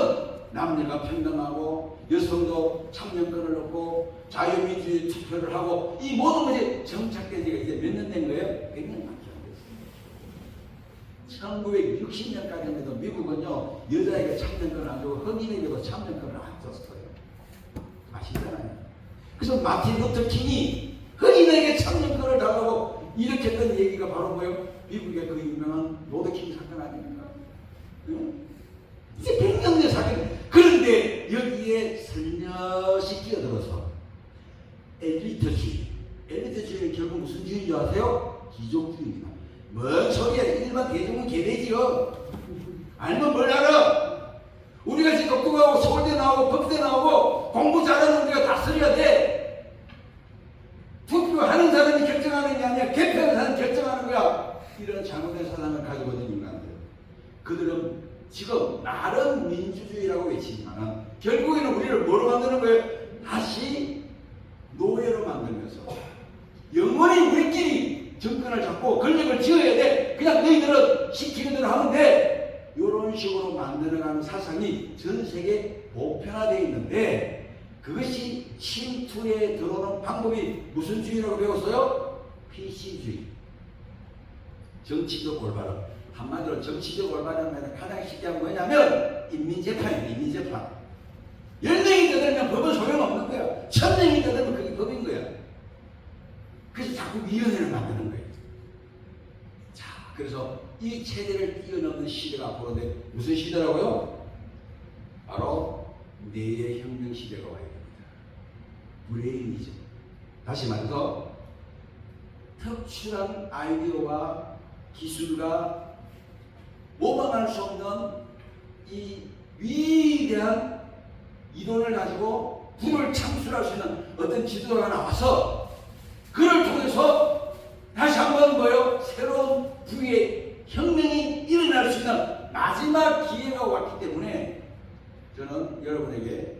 남녀가 평등하고 여성도 참여권을 얻고 자유민주주의 투표를 하고 이 모든 것이 정착된 지가 이제 몇 년 된 거예요? 100년밖에 안 됐어요. 1960년까지는 미국은요, 여자에게 참여권을 안 주고 흑인에게도 참여권을 안 줬어요. 아시잖아요. 그래서 마틴 루터 킹이 흑인에게 참여권을 달라고 일으켰던 얘기가 바로 뭐예요? 미국의 그 유명한 로드킹 사건 아닙니까? 응? 이제 100년의 사건. 그런데 여기에 슬며시 끼어들어서 엘리트주의는 결국 무슨 주의인 줄 아세요? 귀족주의입니다. 뭔 소리야? 일반 대중은 개돼지요. 알면 뭘 알아? 우리가 지금 독도가고 서울대 나오고 법대 나오고 공부 잘하는 우리가 다스려야 돼. 투표하는 사람이 결정하는 게 아니라 개표하는 사람이 결정하는 거야. 이런 잘못된 사상을 가지고 있는 인간들. 그들은 지금 나름 민주주의라고 외치지만 결국에는 우리를 뭐로 만드는 거예요? 다시 노예로 만들면서 영원히 우리끼리 정권을 잡고 권력을 쥐어야 돼. 그냥 너희들은 시키는 대로 하면 돼. 이런 식으로 만들어가는 사상이 전 세계에 보편화되어 있는데 그것이 침투에 들어오는 방법이 무슨 주의라고 배웠어요? PC주의. 정치적 올바름. 한마디로 정치적 올바름은 가장 쉽게 하면 뭐냐면 인민재판입니다. 인민재판. 10명이 떠들면 법은 소용없는 거야. 1000명이 떠들면 그게 법인 거야. 그래서 자꾸 위원회를 만드는 거예요. 자, 그래서 이 체제를 뛰어넘는 시대가 앞으로인데 무슨 시대라고요? 바로 뇌의 혁명 시대가 와야 됩니다. 브레인이죠. 다시 말해서 특출한 아이디어와 기술과 모방할 수 없는 이 위대한 이론을 가지고 부를 창출할 수 있는 어떤 지도자가 나와서 그를 통해서 다시 한번 뭐요? 새로운 부의 혁명이 일어날 수 있는 마지막 기회가 왔기 때문에 저는 여러분에게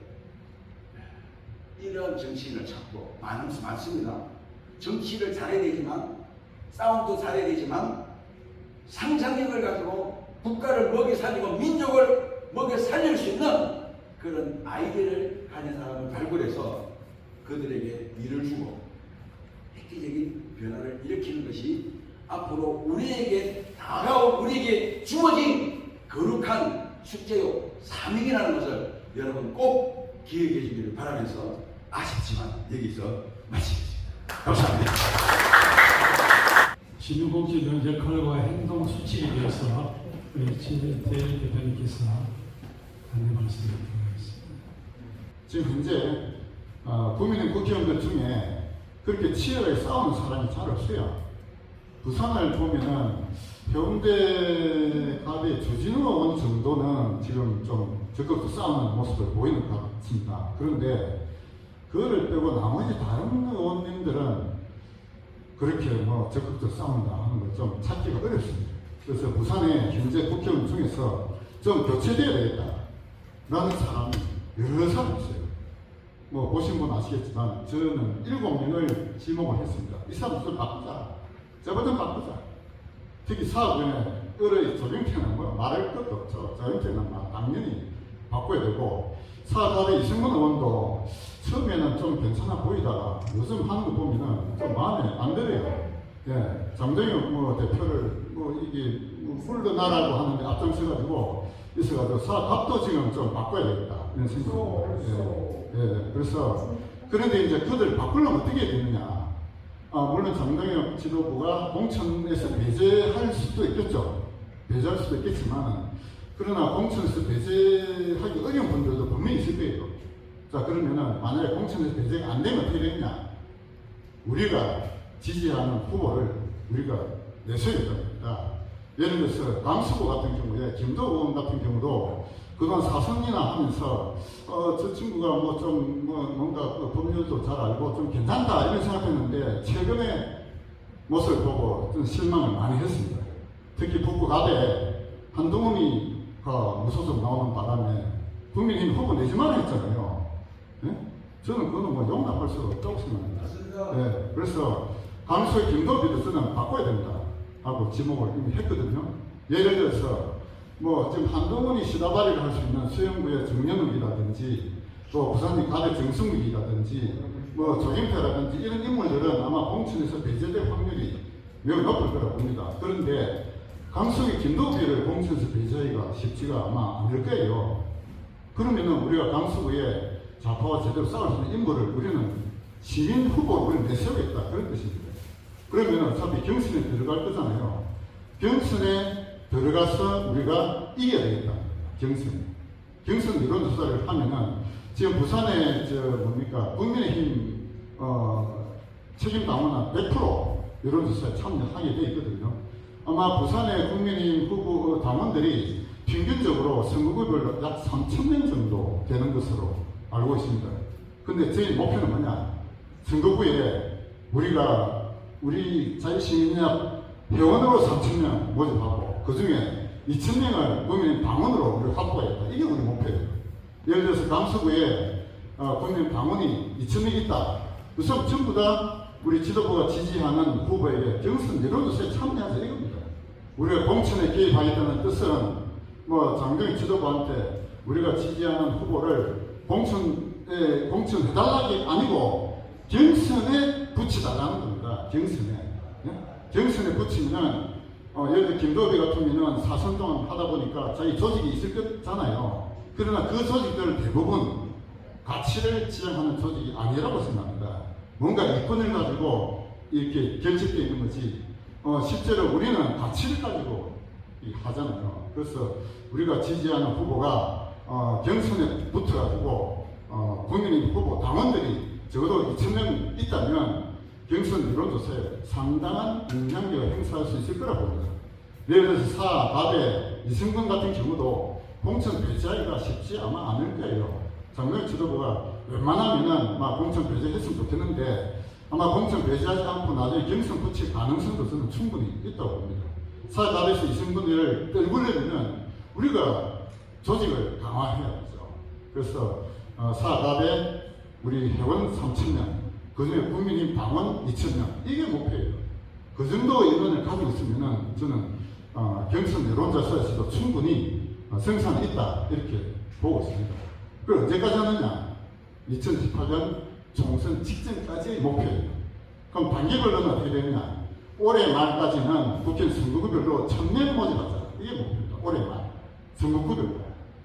이런 정치인을 찾고 많습니다. 정치를 잘해야 되지만 싸움도 잘해야 되지만 상상력을 가지고 국가를 먹여 살리고 민족을 먹여 살릴 수 있는 그런 아이디어를 가진 사람을 발굴해서 그들에게 일을 주고 획기적인 변화를 일으키는 것이 앞으로 우리에게 다가올 우리에게 주어진 거룩한 숙제요 사명이라는 것을 여러분 꼭 기억해 주기를 바라면서 아쉽지만 여기서 마치겠습니다. 감사합니다. 진흥공직의 역할과 행동 수칙에 대해서 우리 최대일 대표님께서 안내 말씀드리겠습니다. 지금 현재 국민의 국회의원들 중에 그렇게 치열하게 싸우는 사람이 잘 없어요. 부산을 보면은 해운대 가대 주진우 의원 정도는 지금 좀 적극적으로 싸우는 모습을 보이는 것 같습니다. 그런데 그거를 빼고 나머지 다른 의원님들은 그렇게 뭐 적극적으로 싸운다 하는 걸 좀 찾기가 어렵습니다. 그래서 부산의 현재 국회의원 중에서 좀 교체되어야 되겠다 라는 사람이 여러 사람 있어요. 뭐 보신 분 아시겠지만 저는 7명을 지목을 했습니다. 이 사람들 바꾸자. 저번 좀 바꾸자. 특히 사업에 의뢰 조정태는 뭐 말할 것도 없죠. 조정태는 당연히 바꿔야 되고 사업가대 이승문 의원도 처음에는 좀 괜찮아 보이다가 요즘 하는 거 보면은 좀 마음에 안 들어요. 예, 장동영 뭐 대표를 뭐 이게 훌르나라고 하는데 앞장서가지고 있어가지고 사업값도 지금 좀 바꿔야 되겠다 이런 생각입니다. 예, 그래서 그런데 이제 그들 바꾸려면 어떻게 해야 되느냐? 물론 장동혁 지도부가 공천에서 배제할 수도 있겠죠. 배제할 수도 있겠지만, 그러나 공천에서 배제하기 어려운 분들도 분명히 있을 거예요. 자, 그러면은 만약에 공천에서 배제가 안 되면 어떻게 되느냐? 우리가 지지하는 후보를 우리가 내세워야 됩니다. 예를 들어서 강수구 같은 경우에 김도우 의원 같은 경우도 그동안 사선이나 하면서 저 친구가 뭔가 그 법률도 잘 알고 좀 괜찮다 이런 생각했는데 최근에 모습을 보고 좀 실망을 많이 했습니다. 특히 북구갑에 한동훈이가 무소속 나오는 바람에 국민의힘 후보 내지만 했잖아요. 네? 저는 그거는 뭐 용납할 수 없다고 생각합니다. 네, 그래서 강수의 김도비도 저는 바꿔야 된다 하고 지목을 이미 했거든요. 예를 들어서 지금 한동훈이 시다바리를 할 수 있는 수영구의 정연욱이라든지 또 부산의 가대 정승욱이라든지 조경태라든지 이런 인물들은 아마 공천에서 배제될 확률이 매우 높을 거라고 봅니다. 그런데 강수의 김도비를 공천에서 배제하기가 쉽지가 아마 않을 거예요. 그러면은 우리가 강수구에 좌파와 제대로 싸울 수 있는 인물을 우리는 시민 후보로 우리는 내세우겠다 그런 뜻입니다. 그러면 어차피 경선에 들어갈 거잖아요. 경선에 들어가서 우리가 이겨야 되겠다. 경선 여론조사를 하면은 지금 부산에 국민의힘 책임 당원은 100% 여론조사에 참여하게 돼 있거든요. 아마 부산의 국민의힘 후보 당원들이 평균적으로 선거구별로 약 3,000명 정도 되는 것으로 알고 있습니다. 근데 저희 목표는 뭐냐? 선거구에 우리 자유시민협 회원으로 3,000명 모집하고 그 중에 2,000명을 국민의힘 당원으로 우리 확보했다. 이게 우리 목표예요. 예를 들어서 강서구에 국민의힘 당원이 2,000명 있다. 우선 전부 다 우리 지도부가 지지하는 후보에게 경선 여론조사에 참여하자 이겁니다. 우리가 공천에 개입하겠다는 뜻은 장동혁 지도부한테 우리가 지지하는 후보를 공천해달라는 게 아니고 경선에 붙여달라는 겁니다. 경선에 붙이면은 예를 들어 김도비 같은 경우는 4선 동안 하다 보니까 자기 조직이 있을 거잖아요. 그러나 그 조직들은 대부분 가치를 지향하는 조직이 아니라고 생각합니다. 뭔가 이권을 가지고 이렇게 결집되어 있는 거지 실제로 우리는 가치를 가지고 하잖아요. 그래서 우리가 지지하는 후보가 경선에 붙어가지고 국민의힘 후보 당원들이 적어도 2,000명 있다면 경선 여론조사에 상당한 영향력을 행사할 수 있을 거라고 봅니다. 예를 들어서 사갑의 이승근 같은 경우도 공천 배제하기가 쉽지 아마 않을 거예요. 장동혁 지도부가 웬만하면은 공천 배제했으면 좋겠는데 아마 공천 배제하지 않고 나중에 경선 붙일 가능성도 저는 충분히 있다고 봅니다. 사갑에서 이승근을 떨구려면 우리가 조직을 강화해야죠. 그래서 사갑에 우리 회원 3,000명 그 중에 국민의힘 당원 2,000명 이게 목표예요. 그 정도 인원을 가지고 있으면은 저는 경선 여론조사에서도 충분히 성산이 있다 이렇게 보고 있습니다. 그걸 언제까지 하느냐? 2018년 총선 직전까지의 목표예요. 그럼 단계별로는 어떻게 되느냐? 올해 말까지는 국회 선거구별로 1,000명 모집하자. 이게 목표입니다. 올해 말 선거구별로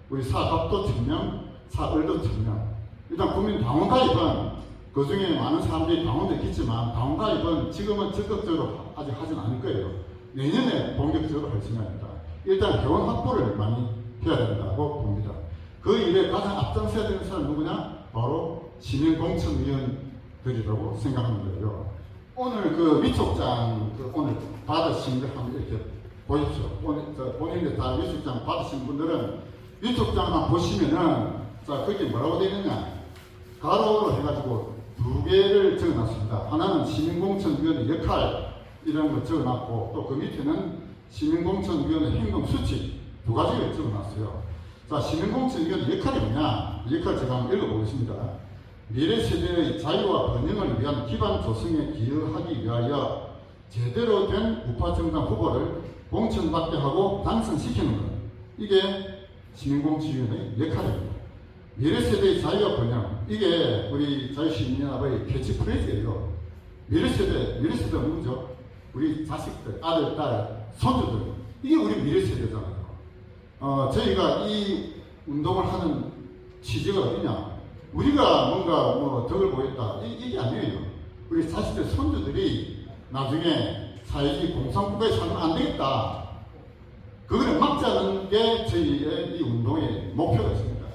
우리 사갑도 1,000명, 사을도 1,000명. 일단 국민 당원 가입은 그 중에 많은 사람들이 당원도 있겠지만 당원 가입은 지금은 적극적으로 아직 하진 않을 거예요. 내년에 본격적으로 할 생각입니다. 일단 회원 확보를 많이 해야 된다고 봅니다. 그 일에 가장 앞장서야 되는 사람은 누구냐? 바로 시민공천위원들이라고 생각하는 거예요. 오늘 그 위촉장 오늘 받으신 걸 한번 이렇게 보십시오. 본인들 다 위촉장 받으신 분들은 위촉장 한번 보시면은 자 거기 뭐라고 되어 있느냐? 가로로 해가지고 2개를 적어놨습니다. 하나는 시민공천위원회 역할 이런 거 적어놨고 또 그 밑에는 시민공천위원회 행동수칙 2가지를 적어놨어요. 자, 시민공천위원회 역할이 뭐냐? 이 역할 제가 한번 읽어보겠습니다. 미래 세대의 자유와 번영을 위한 기반 조성에 기여하기 위하여 제대로 된 우파 정당 후보를 공천받게 하고 당선시키는 것. 이게 시민공천위원회의 역할입니다. 미래 세대의 자유와 번영. 이게 우리 자유시민연합의 캐치프레이즈예요. 미래 세대가 누구죠? 우리 자식들, 아들, 딸, 손주들. 이게 우리 미래 세대잖아요. 저희가 이 운동을 하는 취지가 어디냐? 우리가 뭔가 덕을 보였다. 이게 아니에요. 우리 자식들 손주들이 나중에 사회주의 공산국가에 살면 안 되겠다. 그거를 막자는 게 저희의 이 운동의 목표가 있습니다.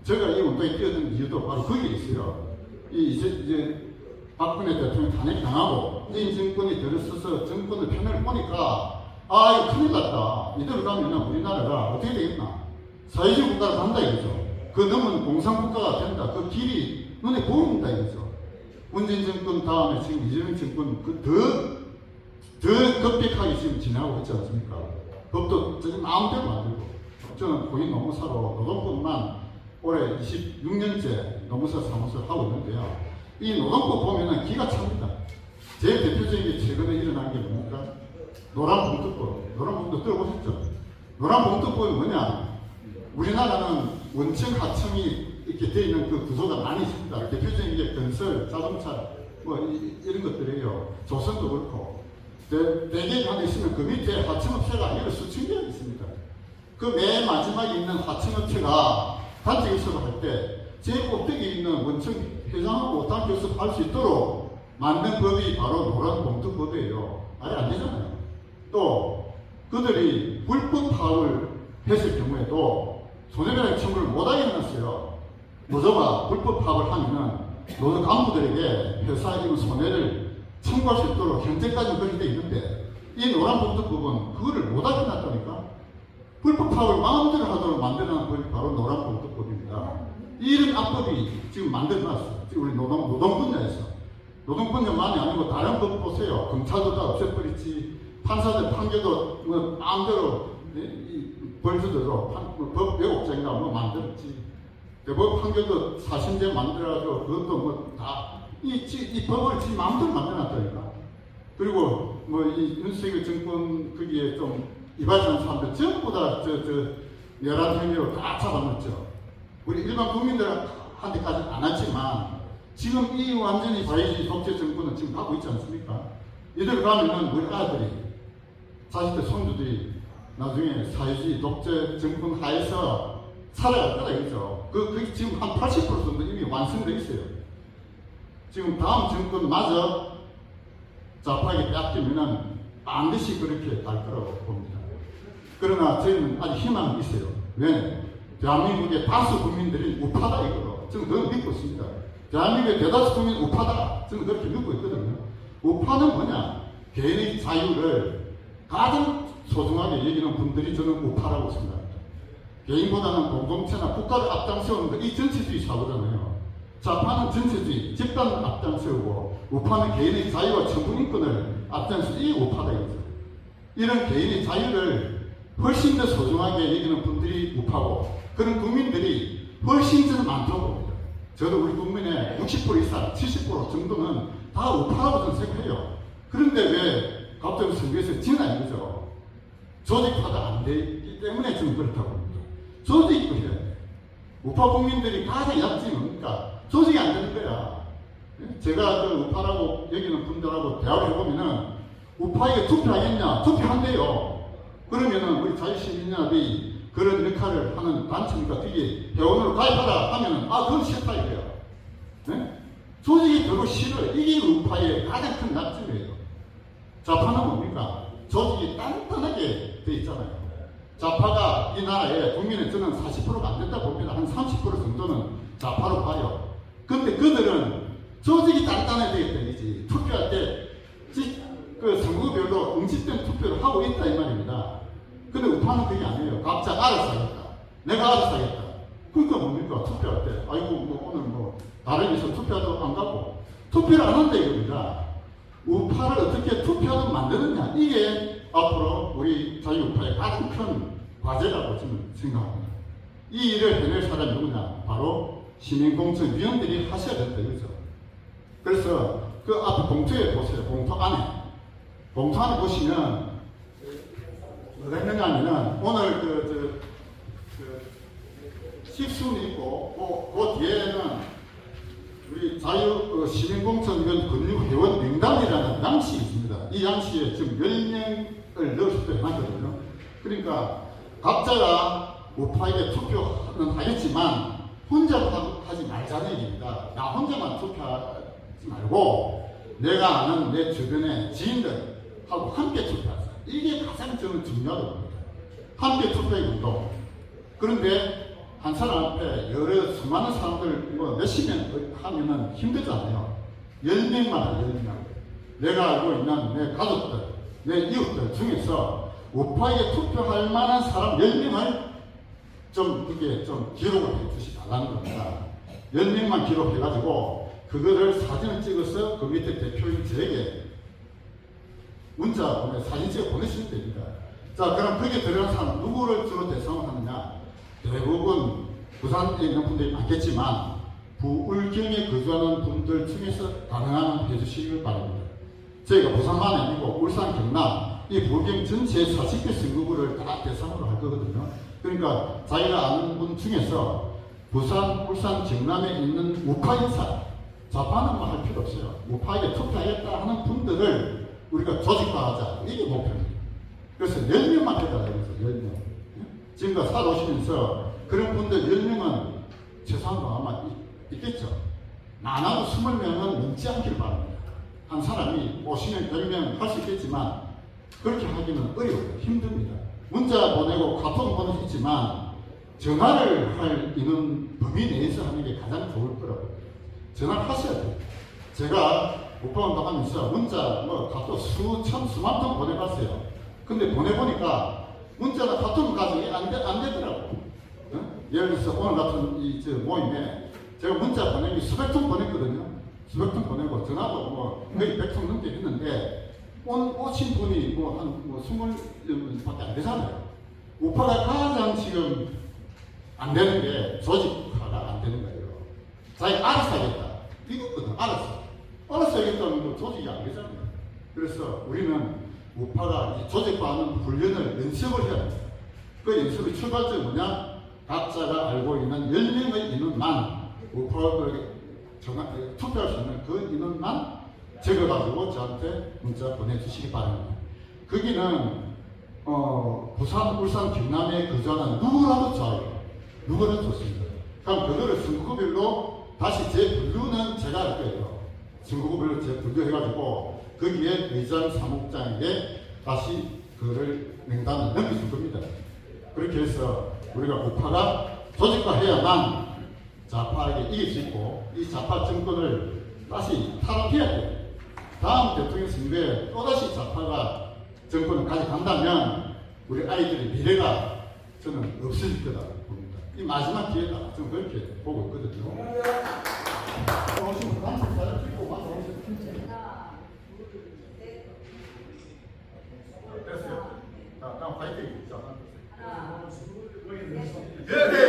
제가 이 운동에 뛰어든 이유도 바로 거기에 있어요. 이제 박근혜 대통령 탄핵 당하고 이 정권이 들어서서 정권의 편을 보니까 아 이거 큰일 났다. 이대로 가면 우리나라가 어떻게 되겠나. 사회주의 국가로 간다 이거죠. 그 넘은 공산국가가 된다. 그 길이 눈에 보인다 이거죠. 문재인 정권 다음에 지금 이재명 정권 더 급격하게 지금 지나고 있지 않습니까? 법도 지금 마음대로 만들고 저는 본인 노무사로 노동법만 올해 26년째 노무사 사무소를 하고 있는데요. 이 노동법 보면은 기가 찹니다. 제일 대표적인 게 최근에 일어난 게 뭡니까? 노란봉투법. 노란봉투 들어보셨죠? 노란봉투법은 뭐냐? 우리나라는 원청 하청이 이렇게 되어 있는 그 구조가 많이 있습니다. 대표적인 게 건설, 자동차 뭐 이런 것들이에요. 조선도 그렇고 대개 하나 있으면 그 밑에 하청업체가 여러 수천 개가 있습니다. 그 맨 마지막에 있는 하청업체가 단체 교섭을 할 때 제일 꼭대기에 있는 원청 회장하고 단체 교섭을 할 수 있도록 만든 법이 바로 노란봉투법이에요. 아예 안 되잖아요. 또 그들이 불법 파업을 했을 경우에도 손해배상 청구를 못하게 해놨어요. 노조가 불법 파업을 하면은 노조 간부들에게 회사 이런 손해를 청구할 수 있도록 현재까지 그렇게 돼 있는데 이 노란봉투법은 그거를 못하게 해놨다니까. 불법 파업을 마음대로 하도록 만들어놓은 법이 바로 노란봉투법입니다. 이런 악법이 지금 만들어놨어요. 지금 우리 노동 분야에서. 노동 분야만이 아니고 다른 법 보세요. 검찰도 다 없애버리지. 판사들 판결도 뭐 마음대로 벌써대로 법 왜곡자인가 뭐 만들었지. 대법 판결도 사심제 만들어가지고 그것도 뭐 다 이 법을 지금 마음대로 만들어놨다니까. 그리고 뭐 이 윤석열 정권 거기에 좀 이바지하는 사람들 전부 다 내란 행위로 다 잡아놨죠. 우리 일반 국민들한테까지는 안 하지만 지금 이 완전히 자유주의 독재 정권은 지금 하고 있지 않습니까? 이대로 가면은 우리 아들이 자식들 손주들이 나중에 사회주의 독재 정권 하에서 살아갈 거다 이거죠. 그게 지금 한 80% 정도 이미 완성되어 있어요. 지금 다음 정권마저 좌파에게 뺏기면은 반드시 그렇게 갈 거라고 봅니다. 그러나 저희는 아직 희망이 있어요. 왜? 대한민국의 다수 국민들이 우파다 이거로 저는 그걸 믿고 있습니다. 대한민국의 대다수 국민 우파다 저는 그렇게 믿고 있거든요. 우파는 뭐냐? 개인의 자유를 가장 소중하게 여기는 분들이 저는 우파라고 생각합니다. 개인보다는 공동체나 국가를 앞장세우는 거 이 전체주의 사고잖아요. 좌파는 전체주의, 집단을 앞장세우고 우파는 개인의 자유와 천부인권을 앞장세우고 이 우파다 이거죠. 이런 개인의 자유를 훨씬 더 소중하게 여기는 분들이 우파고 그런 국민들이 훨씬 더 많다고 봅니다. 저도 우리 국민의 60% 이상, 70% 정도는 다 우파라고 저는 생각해요. 그런데 왜 갑자기 선거에서 지나 이거죠. 조직화가 안 되기 때문에 저는 그렇다고 봅니다. 조직이 해야 돼. 우파 국민들이 가장 약점이 뭡니까? 조직이 안 되는 거야. 제가 그 우파라고 여기는 분들하고 대화를 해보면은 우파에게 투표하겠냐? 투표한대요. 그러면은 우리 자유시민연합이 그런 역할을 하는 단체니까 거기에 회원으로 가입하라 하면은 그건 싫다 이거야. 네? 조직이 별로 싫어요. 이게 우파의 가장 큰 약점이에요. 좌파는 뭡니까? 조직이 단단하게 돼 있잖아요. 좌파가 이 나라에 국민의 저는 40%가 안 된다 봅니다. 한 30% 정도는 좌파로 봐요. 근데 그들은 조직이 단단하게 되어 있다 이지. 투표할 때 그 선거별로 응집된 투표를 하고 있다 이 말입니다. 근데 우파는 그게 아니에요. 각자 알아서 하겠다. 내가 알아서 하겠다. 그러니까 뭡니까? 투표할 때 아이고 뭐 오늘 뭐 다른 데서 투표하도 안 가고 투표를 안 한다 이겁니다. 우파를 어떻게 투표하도록 만드느냐 이게 앞으로 우리 자유우파의 가장 큰 과제라고 저는 생각합니다. 이 일을 해낼 사람이 누구냐? 바로 시민공천위원들이 하셔야 된다 이거죠. 그래서 그 앞에 봉투에 보세요. 봉투 안에 보시면 뭐가 있느냐 하면은 오늘 식순이 있고 그 뒤에는 우리 시민공천위원 근무회원 명단이라는 양식이 있습니다. 이 양식에 지금 10명을 넣을 수도 있거든요. 그러니까 각자가 우파에게 투표는 하겠지만 혼자 하지 말자는 얘기입니다. 나 혼자만 투표하지 말고 내가 아는 내 주변의 지인들하고 함께 투표하자. 이게 가장 저는 중요하다고 봅니다. 함께 투표의 운동. 그런데 한 사람 앞에 여러 수많은 사람들 뭐 몇십 명 하면은 힘들잖아요. 10명만 하요 10명. 내가 알고 있는 내 가족들, 내 이웃들 중에서 우파에게 투표할 만한 사람 10명을 좀 그게 좀 기록을 해 주시 달라는 겁니다. 10명만 기록해가지고 그거를 사진을 찍어서 그 밑에 대표인 저에게 문자 보내 사진 찍어 보내시면 됩니다. 자, 그럼 거기에 들어간 사람 누구를 주로 대상으로 하느냐? 대부분 부산에 있는 분들이 많겠지만 부울경에 거주하는 분들 중에서 가능하면 해주시길 바랍니다. 저희가 부산만이 아니고 울산, 경남 이 부울경 전체 40개 선거구를 다 대상으로 할 거거든요. 그러니까 자기가 아는 분 중에서 부산, 울산, 경남에 있는 우파인 사람, 좌파는 뭐 할 필요 없어요. 우파에게 투표하겠다 하는 분들을 우리가 조직화하자. 이게 목표입니다. 그래서 10명만 해달라고 해서 10명. 지금까지 살아오시면서 그런 분들 10명은 최소한 아마 있겠죠. 많아도 20명은 넘지 않기를 바랍니다. 한 사람이 50명, 100명 할 수 있겠지만 그렇게 하기는 어려워요. 힘듭니다. 문자 보내고 카톡 보낼 수 있지만 전화를 할 인원 범위 내에서 하는 게 가장 좋을 거라고. 전화를 하셔야 돼요. 제가 우파운동 하면서 문자, 뭐 카톡 수만 통 보내봤어요. 근데 보내보니까 문자나 카톡 가지고 안 되더라고. 예를 들어서 오늘 같은 이 모임에 제가 문자 보내기 수백 통 보냈거든요. 수백 통 보내고 전화도 뭐 거의 100통 넘게 했는데 오신 분이 한 20명밖에 안 되잖아요. 우파가 가장 지금 안 되는 게 조직화가 안 되는 거예요. 자기 알아서 하겠다. 이거거든. 알아서 하겠다는 거 조직이 안 되잖아요. 그래서 우리는 우파가 이 조직화하는 훈련을 연습을 해야 됩니다. 그 연습의 출발점이 뭐냐? 각자가 알고 있는 10명의 인원만 우파를 투표할 수 있는 그 인원만 적어가지고 저한테 문자 보내주시기 바랍니다. 거기는 부산, 울산, 경남에 거주하는 누구라도 좋아요. 누구라도 좋습니다. 그럼 그거를 선거구별로 다시 재분류는 제가 할 거예요. 선거구별로 재분류해가지고 거기에 의장, 사무장에게 다시 그거를 명단을 넘겨줄 겁니다. 그렇게 해서 우리가 우파가 조직화해야만 좌파에게 이길 수 있고 이 좌파 정권을 다시 탈압해야 돼요. 다음 대통령 선거에 또다시 좌파가 정권을 가져간다면 우리 아이들의 미래가 저는 없어질 거다 봅니다. 이 마지막 기회다. 저는 그렇게 보고 있거든요. 오시면 단체 사진 찍고 와서 오시면 됐어요. 자, 다음 파이팅. 자, 하나, 둘, 셋. 네.